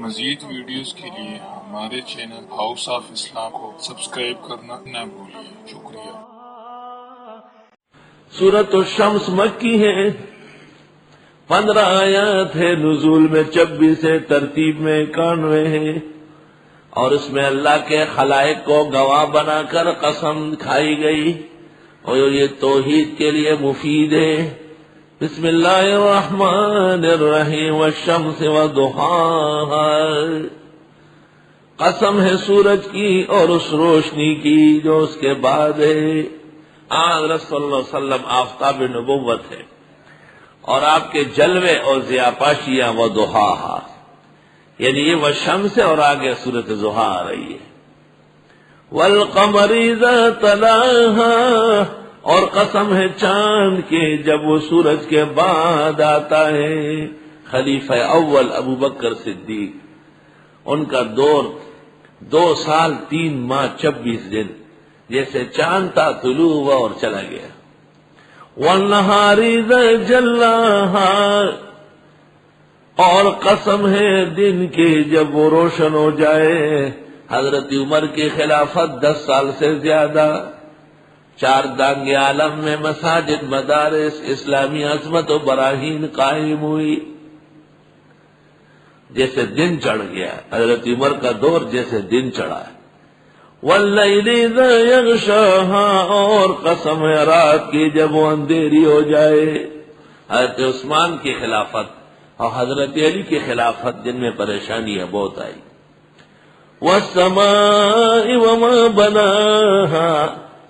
مزید ویڈیوز کے لیے ہمارے چینل ہاؤس آف اسلام کو سبسکرئیب کرنا نہ بھولیں۔ شکریہ۔ سورۃ الشمس مکی ہے، 15 آیات ہے، نزول میں 26 ہے، ترتیب میں 91 ہے، اور اس میں اللہ کے خلائق کو گواہ بنا کر قسم کھائی گئی، اور یہ توحید کے لیے مفید ہے۔ بسم اللہ الرحمن الرحیم والشمس وضحاها، قسم ہے سورج کی اور اس روشنی کی جو اس کے بعد ہے۔ حضرت صلی اللہ علیہ وسلم آفتاب نبوت ہے، اور آپ کے جلوے اور ضیاپاشیاں وضحاها، یعنی یہ والشمس اور آگے سورۃ ضحیٰ آ رہی ہے۔ والقمر اذا تلاها، اور قسم ہے چاند کے جب وہ سورج کے بعد آتا ہے۔ خلیفہ اول ابو بکر صدیق، ان کا دور 2 سال 3 ماہ 26 دن، جیسے چاند تھا طلوع ہوا اور چلا گیا۔ والنہار اذا جلاها، اور قسم ہے دن کے جب وہ روشن ہو جائے۔ حضرت عمر کی خلافت 10 سال سے زیادہ، 4 دانگ عالم میں مساجد، مدارس، اسلامی عظمت و براہین قائم ہوئی، جیسے دن چڑھ گیا۔ حضرت عمر کا دور جیسے دن چڑھا ہے۔ واللیل اذا یغشاها، اور قسم ہے رات کی جب وہ اندھیری ہو جائے۔ حضرت عثمان کی خلافت اور حضرت علی کی خلافت، جن میں پریشانیاں بہت آئی۔ والسماء وما بناها،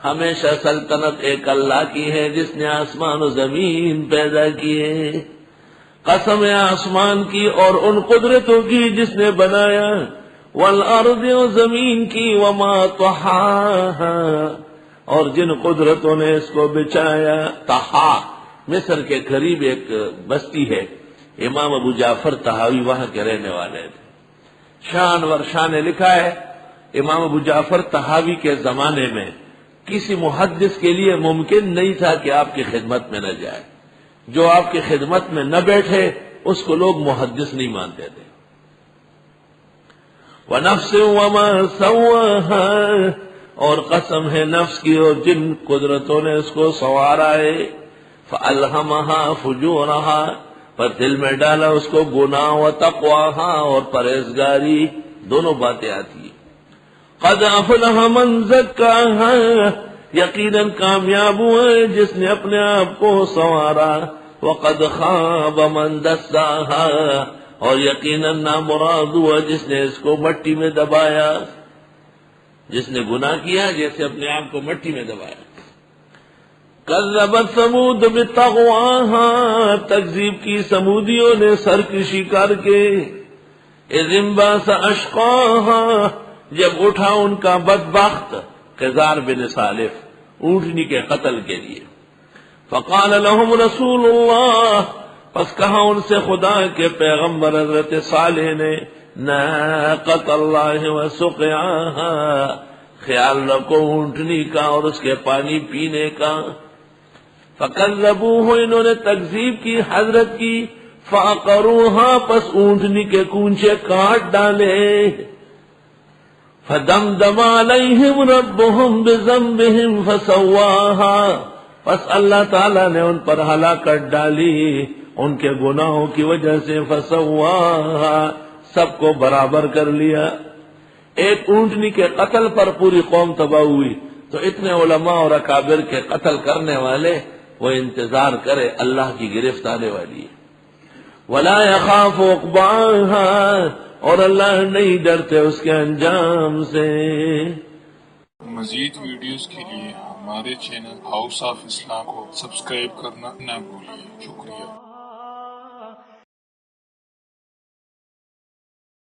ہمیشہ سلطنت ایک اللہ کی ہے جس نے آسمان و زمین پیدا کیے۔ قسم ہے آسمان کی اور ان قدرتوں کی جس نے بنایا۔ والارض، و زمین کی، وما طحاها، اور جن قدرتوں نے اس کو بچایا۔ طحا مصر کے قریب ایک بستی ہے، امام ابو جعفر طحاوی وہاں کے رہنے والے تھے۔ شان ورشاہ نے لکھا ہے، امام ابو جعفر طحاوی کے زمانے میں کسی محدث کے لیے ممکن نہیں تھا کہ آپ کی خدمت میں نہ جائے۔ جو آپ کی خدمت میں نہ بیٹھے اس کو لوگ محدث نہیں مانتے تھے۔ وَنَفْسٍ وَمَا سَوَّاهَا، اور قسم ہے نفس کی اور جن قدرتوں نے اس کو سنوارا ہے۔ فَأَلْهَمَهَا فُجُورَهَا، پر دل میں ڈالا اس کو گناہ، وَتَقْوَاهَا، اور پرہیزگاری، دونوں باتیں آتی ہیں۔ قد افلح من زکاها، یقیناً کامیاب ہوئے جس نے اپنے آپ کو سنوارا۔ وقد خاب من دساها، اور یقیناً نامراد ہوا جس نے اس کو مٹی میں دبایا۔ جس نے گناہ کیا جیسے اپنے آپ کو مٹی میں دبایا۔ کذبت ثمود بطغواها، تکذیب کی سمودیوں نے سرکشی کر کے۔ اذ انبعث اشقاها، جب اٹھا ان کا بدبخت قزار بن صالف اونٹنی کے قتل کے لیے۔ فقال لهم رسول اللہ، پس کہا ان سے خدا کے پیغمبر حضرت صالح نے، ناقۃ اللہ وسقیاها، خیال رکھو اونٹنی کا اور اس کے پانی پینے کا۔ فکذبوہ، انہوں نے تکذیب کی حضرت کی۔ فعقروها، پس اونٹنی کے کونچے کاٹ ڈالے۔ فدمدم علیہم ربہم بذنبہم فسواہا، پس اللہ تعالیٰ نے ان پر ہلاکت ڈالی ان کے گناہوں کی وجہ سے۔ فسواہا، سب کو برابر کر لیا۔ ایک اونٹنی کے قتل پر پوری قوم تباہ ہوئی، تو اتنے علماء اور اکابر کے قتل کرنے والے وہ انتظار کرے، اللہ کی گرفت آنے والی ہے۔ ولا يخاف عقباها، اور اللہ نہیں ڈرتے اس کے انجام سے۔ مزید ویڈیوز کے لیے ہمارے چینل ہاؤس آف اسلام کو سبسکرائب کرنا نہ بھولیں۔ شکریہ۔